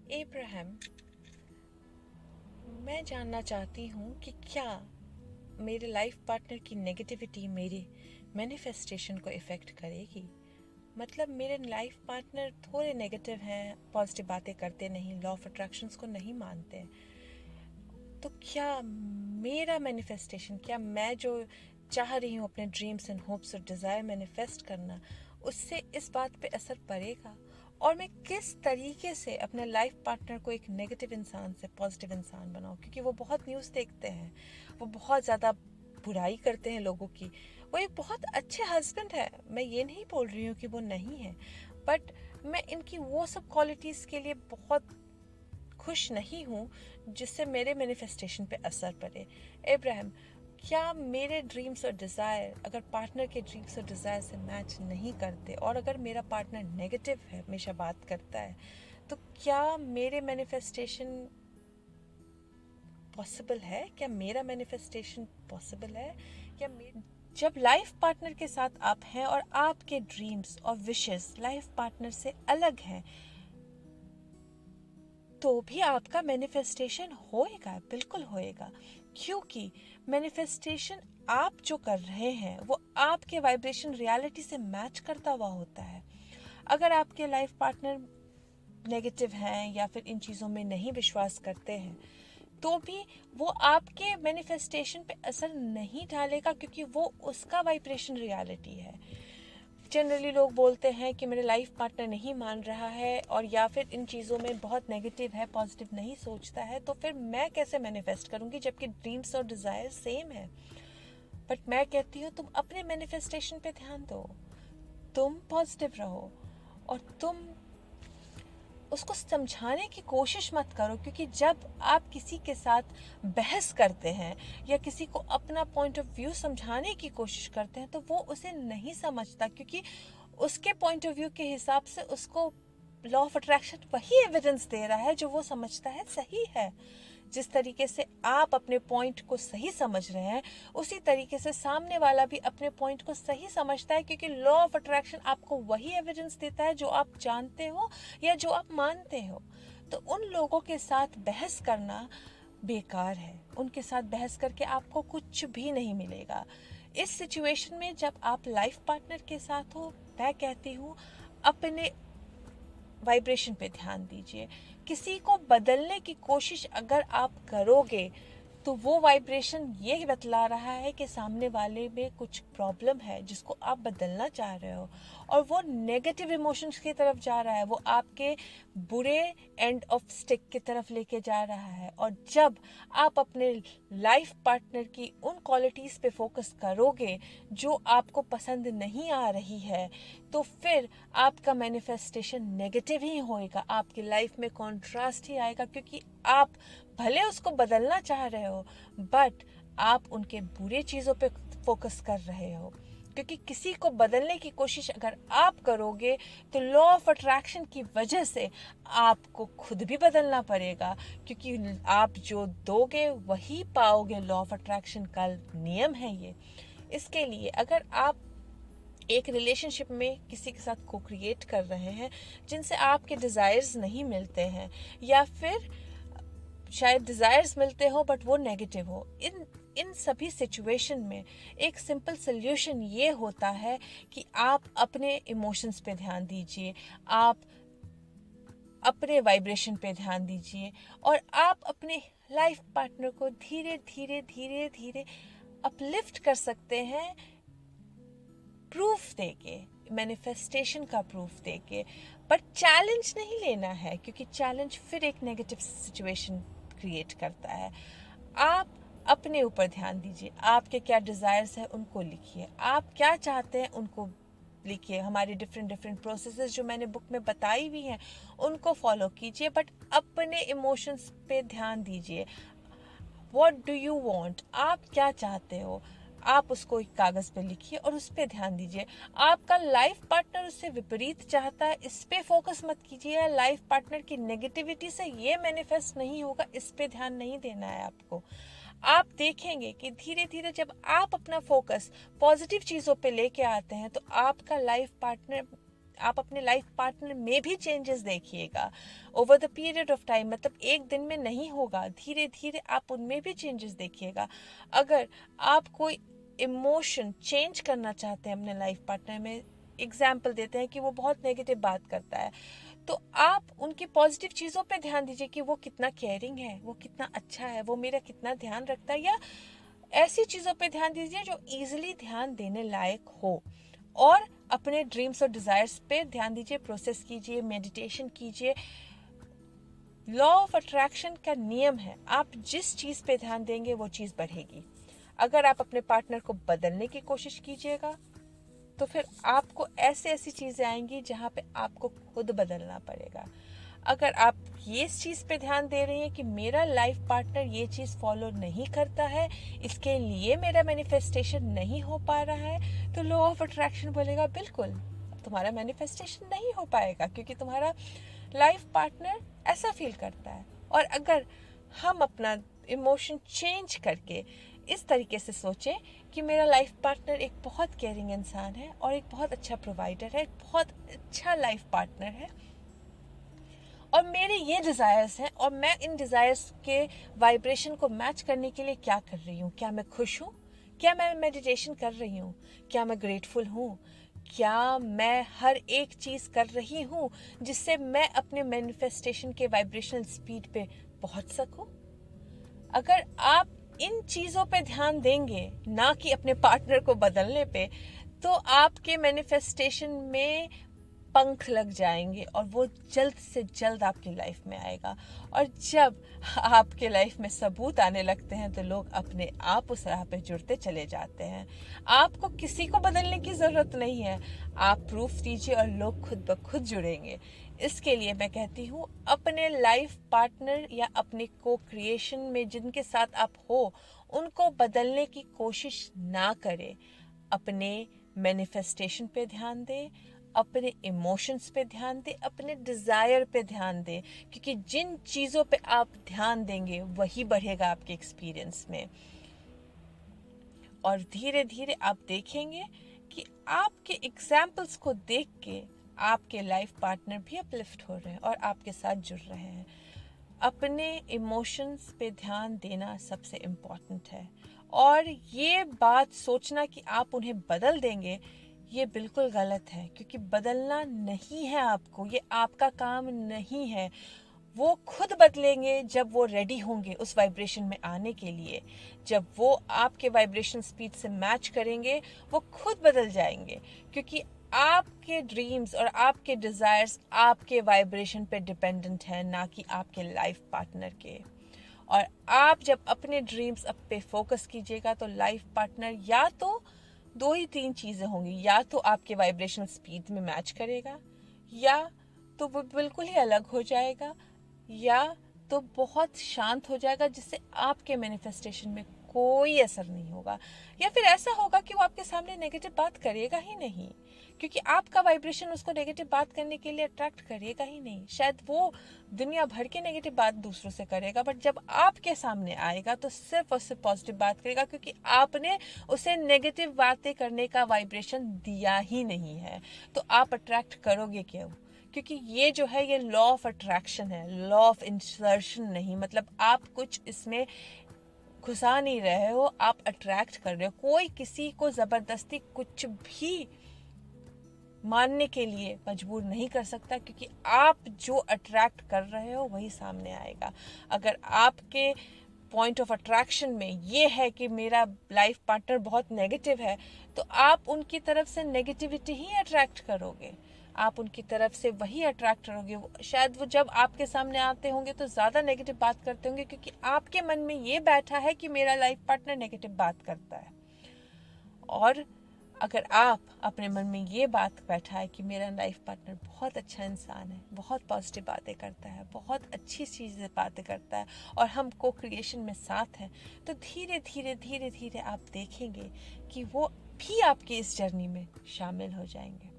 Abraham, मैं जानना चाहती हूँ कि क्या मेरे लाइफ पार्टनर की नेगेटिविटी मेरे मैनिफेस्टेशन को इफ़ेक्ट करेगी। मतलब मेरे लाइफ पार्टनर थोड़े नेगेटिव हैं, पॉजिटिव बातें करते नहीं, लॉ ऑफ अट्रैक्शंस को नहीं मानते हैं, तो क्या मेरा मैनिफेस्टेशन, क्या मैं जो चाह रही हूँ अपने ड्रीम्स एंड होप्स और डिज़ायर मैनिफेस्ट करना, उससे इस बात पे असर पड़ेगा? और मैं किस तरीके से अपने लाइफ पार्टनर को एक नेगेटिव इंसान से पॉजिटिव इंसान बनाऊँ? क्योंकि वो बहुत न्यूज़ देखते हैं, वो बहुत ज़्यादा बुराई करते हैं लोगों की। वो एक बहुत अच्छे हस्बैंड है, मैं ये नहीं बोल रही हूँ कि वो नहीं है, बट मैं इनकी वो सब क्वालिटीज़ के लिए बहुत खुश नहीं हूँ जिससे मेरे मैनिफेस्टेशन पे असर पड़े। इब्राहिम, क्या मेरे ड्रीम्स और डिज़ायर अगर पार्टनर के ड्रीम्स और डिज़ायर से मैच नहीं करते, और अगर मेरा पार्टनर नेगेटिव है, हमेशा बात करता है, तो क्या मेरे मैनिफेस्टेशन पॉसिबल है? क्या मेरा मैनिफेस्टेशन पॉसिबल है? क्या जब लाइफ पार्टनर के साथ आप हैं और आपके ड्रीम्स और विशेस लाइफ पार्टनर से अलग हैं, तो भी आपका मैनिफेस्टेशन होएगा, बिल्कुल होएगा। क्योंकि मैनिफेस्टेशन आप जो कर रहे हैं वो आपके वाइब्रेशन रियलिटी से मैच करता हुआ होता है। अगर आपके लाइफ पार्टनर नेगेटिव हैं या फिर इन चीज़ों में नहीं विश्वास करते हैं, तो भी वो आपके मैनिफेस्टेशन पे असर नहीं डालेगा, क्योंकि वो उसका वाइब्रेशन रियलिटी है। जनरली लोग बोलते हैं कि मेरे लाइफ पार्टनर नहीं मान रहा है और या फिर इन चीज़ों में बहुत नेगेटिव है, पॉजिटिव नहीं सोचता है, तो फिर मैं कैसे मैनिफेस्ट करूँगी जबकि ड्रीम्स और डिज़ायर सेम है। बट मैं कहती हूँ तुम अपने मैनिफेस्टेशन पे ध्यान दो, तुम पॉजिटिव रहो, और तुम उसको समझाने की कोशिश मत करो। क्योंकि जब आप किसी के साथ बहस करते हैं या किसी को अपना पॉइंट ऑफ व्यू समझाने की कोशिश करते हैं, तो वो उसे नहीं समझता, क्योंकि उसके पॉइंट ऑफ व्यू के हिसाब से उसको लॉ ऑफ अट्रैक्शन वही एविडेंस दे रहा है जो वो समझता है सही है। जिस तरीके से आप अपने पॉइंट को सही समझ रहे हैं, उसी तरीके से सामने वाला भी अपने पॉइंट को सही समझता है, क्योंकि लॉ ऑफ अट्रैक्शन आपको वही एविडेंस देता है जो आप जानते हो या जो आप मानते हो। तो उन लोगों के साथ बहस करना बेकार है, उनके साथ बहस करके आपको कुछ भी नहीं मिलेगा। इस सिचुएशन में जब आप लाइफ पार्टनर के साथ हो, मैं कहती हूँ अपने वाइब्रेशन पे ध्यान दीजिए। किसी को बदलने की कोशिश अगर आप करोगे, तो वो वाइब्रेशन ये बतला रहा है कि सामने वाले में कुछ प्रॉब्लम है जिसको आप बदलना चाह रहे हो, और वो नेगेटिव इमोशंस की तरफ जा रहा है, वो आपके बुरे एंड ऑफ स्टिक की तरफ लेके जा रहा है। और जब आप अपने लाइफ पार्टनर की उन क्वालिटीज़ पे फोकस करोगे जो आपको पसंद नहीं आ रही है, तो फिर आपका मैनिफेस्टेशन नेगेटिव ही होएगा, आपकी लाइफ में कॉन्ट्रास्ट ही आएगा। क्योंकि आप भले उसको बदलना चाह रहे हो, बट आप उनके बुरे चीज़ों पे फोकस कर रहे हो। क्योंकि किसी को बदलने की कोशिश अगर आप करोगे, तो लॉ ऑफ अट्रैक्शन की वजह से आपको खुद भी बदलना पड़ेगा, क्योंकि आप जो दोगे वही पाओगे। लॉ ऑफ अट्रैक्शन का नियम है ये। इसके लिए अगर आप एक रिलेशनशिप में किसी के साथ को क्रिएट कर रहे हैं जिनसे आपके डिज़ायर्स नहीं मिलते हैं, या फिर शायद डिज़ायर्स मिलते हो बट वो नेगेटिव हो, इन इन सभी सिचुएशन में एक सिंपल सोल्यूशन ये होता है कि आप अपने इमोशंस पे ध्यान दीजिए, आप अपने वाइब्रेशन पे ध्यान दीजिए, और आप अपने लाइफ पार्टनर को धीरे धीरे धीरे धीरे अपलिफ्ट कर सकते हैं, प्रूफ देके, मैनिफेस्टेशन का प्रूफ देके। बट चैलेंज नहीं लेना है, क्योंकि चैलेंज फिर एक नेगेटिव सिचुएशन क्रिएट करता है। आप अपने ऊपर ध्यान दीजिए, आपके क्या डिज़ायर्स हैं उनको लिखिए, आप क्या चाहते हैं उनको लिखिए। हमारे डिफरेंट डिफरेंट प्रोसेसेस जो मैंने बुक में बताई हुई हैं उनको फॉलो कीजिए, बट अपने इमोशंस पे ध्यान दीजिए। वॉट डू यू वॉन्ट, आप क्या चाहते हो, आप उसको एक कागज़ पे लिखिए और उस पर ध्यान दीजिए। आपका लाइफ पार्टनर उससे विपरीत चाहता है, इस पे फोकस मत कीजिए। लाइफ पार्टनर की नेगेटिविटी से ये मैनिफेस्ट नहीं होगा, इस पे ध्यान नहीं देना है आपको। आप देखेंगे कि धीरे धीरे जब आप अपना फोकस पॉजिटिव चीज़ों पे लेके आते हैं, तो आपका लाइफ पार्टनर आप अपने लाइफ पार्टनर में भी चेंजेस देखिएगा over the period of time. मतलब एक दिन में नहीं होगा, धीरे धीरे आप उनमें भी चेंजेस देखिएगा। अगर आप कोई इमोशन चेंज करना चाहते हैं अपने लाइफ पार्टनर में, एग्जाम्पल देते हैं कि वो बहुत नेगेटिव बात करता है, तो आप उनकी पॉजिटिव चीज़ों पे ध्यान दीजिए कि वो कितना केयरिंग है, वो कितना अच्छा है, वो मेरा कितना ध्यान रखता है, या ऐसी चीज़ों पे ध्यान दीजिए जो इजीली ध्यान देने लायक हो। और अपने ड्रीम्स और डिज़ायर्स पे ध्यान दीजिए, प्रोसेस कीजिए, मेडिटेशन कीजिए। लॉ ऑफ अट्रैक्शन का नियम है, आप जिस चीज़ पे ध्यान देंगे वो चीज़ बढ़ेगी। अगर आप अपने पार्टनर को बदलने की कोशिश कीजिएगा तो फिर आपको ऐसी चीज़ें आएंगी जहाँ पे आपको खुद बदलना पड़ेगा। अगर आप ये इस चीज़ पे ध्यान दे रही हैं कि मेरा लाइफ पार्टनर ये चीज़ फॉलो नहीं करता है, इसके लिए मेरा मैनिफेस्टेशन नहीं हो पा रहा है, तो लॉ ऑफ अट्रैक्शन बोलेगा बिल्कुल तुम्हारा मैनिफेस्टेशन नहीं हो पाएगा, क्योंकि तुम्हारा लाइफ पार्टनर ऐसा फील करता है। और अगर हम अपना इमोशन चेंज करके इस तरीके से सोचें कि मेरा लाइफ पार्टनर एक बहुत केयरिंग इंसान है और एक बहुत अच्छा प्रोवाइडर है, एक बहुत अच्छा लाइफ पार्टनर है, और मेरे ये डिज़ायर्स हैं और मैं इन डिज़ायर्स के वाइब्रेशन को मैच करने के लिए क्या कर रही हूँ, क्या मैं खुश हूँ, क्या मैं मेडिटेशन कर रही हूँ, क्या मैं ग्रेटफुल हूँ, क्या मैं हर एक चीज़ कर रही हूँ जिससे मैं अपने मैनिफेस्टेशन के वाइब्रेशनल स्पीड पे पहुँच सकूँ। अगर आप इन चीज़ों पे ध्यान देंगे, ना कि अपने पार्टनर को बदलने पे, तो आपके मैनिफेस्टेशन में पंख लग जाएंगे और वो जल्द से जल्द आपकी लाइफ में आएगा। और जब आपके लाइफ में सबूत आने लगते हैं तो लोग अपने आप उस राह पे जुड़ते चले जाते हैं। आपको किसी को बदलने की ज़रूरत नहीं है, आप प्रूफ दीजिए और लोग खुद ब खुद जुड़ेंगे। इसके लिए मैं कहती हूँ, अपने लाइफ पार्टनर या अपने को क्रिएशन में जिनके साथ आप हो उनको बदलने की कोशिश ना करें। अपने मैनिफेस्टेशन पे ध्यान दें, अपने इमोशंस पे ध्यान दें, अपने डिज़ायर पे ध्यान दें, क्योंकि जिन चीज़ों पे आप ध्यान देंगे वही बढ़ेगा आपके एक्सपीरियंस में। और धीरे धीरे आप देखेंगे कि आपके एग्जाम्पल्स को देख के आपके लाइफ पार्टनर भी अपलिफ्ट हो रहे हैं और आपके साथ जुड़ रहे हैं। अपने इमोशंस पे ध्यान देना सबसे इम्पॉर्टेंट है, और ये बात सोचना कि आप उन्हें बदल देंगे, ये बिल्कुल गलत है, क्योंकि बदलना नहीं है आपको, ये आपका काम नहीं है। वो खुद बदलेंगे जब वो रेडी होंगे उस वाइब्रेशन में आने के लिए। जब वो आपके वाइब्रेशन स्पीड से मैच करेंगे वो खुद बदल जाएंगे, क्योंकि आपके ड्रीम्स और आपके डिज़ायर्स आपके वाइब्रेशन पे डिपेंडेंट हैं, ना कि आपके लाइफ पार्टनर के। और आप जब अपने ड्रीम्स अप पे फोकस कीजिएगा तो लाइफ पार्टनर या तो 2 ही 3 चीज़ें होंगी, या तो आपके वाइब्रेशनल स्पीड में मैच करेगा, या तो वो बिल्कुल ही अलग हो जाएगा, या तो बहुत शांत हो जाएगा जिससे आपके मैनिफेस्टेशन में कोई असर नहीं होगा, या फिर ऐसा होगा कि वो आपके सामने नेगेटिव बात करेगा ही नहीं, क्योंकि आपका वाइब्रेशन उसको नेगेटिव बात करने के लिए अट्रैक्ट करेगा ही नहीं। शायद वो दुनिया भर के नेगेटिव बात दूसरों से करेगा, बट जब आपके सामने आएगा तो सिर्फ और सिर्फ पॉजिटिव बात करेगा, क्योंकि आपने उसे नेगेटिव बातें करने का वाइब्रेशन दिया ही नहीं है। तो आप अट्रैक्ट करोगे क्यों? क्योंकि ये जो है ये लॉ ऑफ अट्रैक्शन है, लॉ ऑफ इंसर्शन नहीं। मतलब आप कुछ इसमें घुसा नहीं रहे हो, आप अट्रैक्ट कर रहे हो। कोई किसी को ज़बरदस्ती कुछ भी मानने के लिए मजबूर नहीं कर सकता, क्योंकि आप जो अट्रैक्ट कर रहे हो वही सामने आएगा। अगर आपके पॉइंट ऑफ अट्रैक्शन में ये है कि मेरा लाइफ पार्टनर बहुत नेगेटिव है, तो आप उनकी तरफ से नेगेटिविटी ही अट्रैक्ट करोगे, आप उनकी तरफ से वही अट्रैक्ट करोगे। शायद वो जब आपके सामने आते होंगे तो ज़्यादा नेगेटिव बात करते होंगे, क्योंकि आपके मन में ये बैठा है कि मेरा लाइफ पार्टनर नेगेटिव बात करता है। और अगर आप अपने मन में ये बात बैठा है कि मेरा लाइफ पार्टनर बहुत अच्छा इंसान है, बहुत पॉजिटिव बातें करता है, बहुत अच्छी चीज़ें बातें करता है, और हम को क्रिएशन में साथ हैं, तो धीरे धीरे धीरे धीरे आप देखेंगे कि वो भी आपकी इस जर्नी में शामिल हो जाएंगे।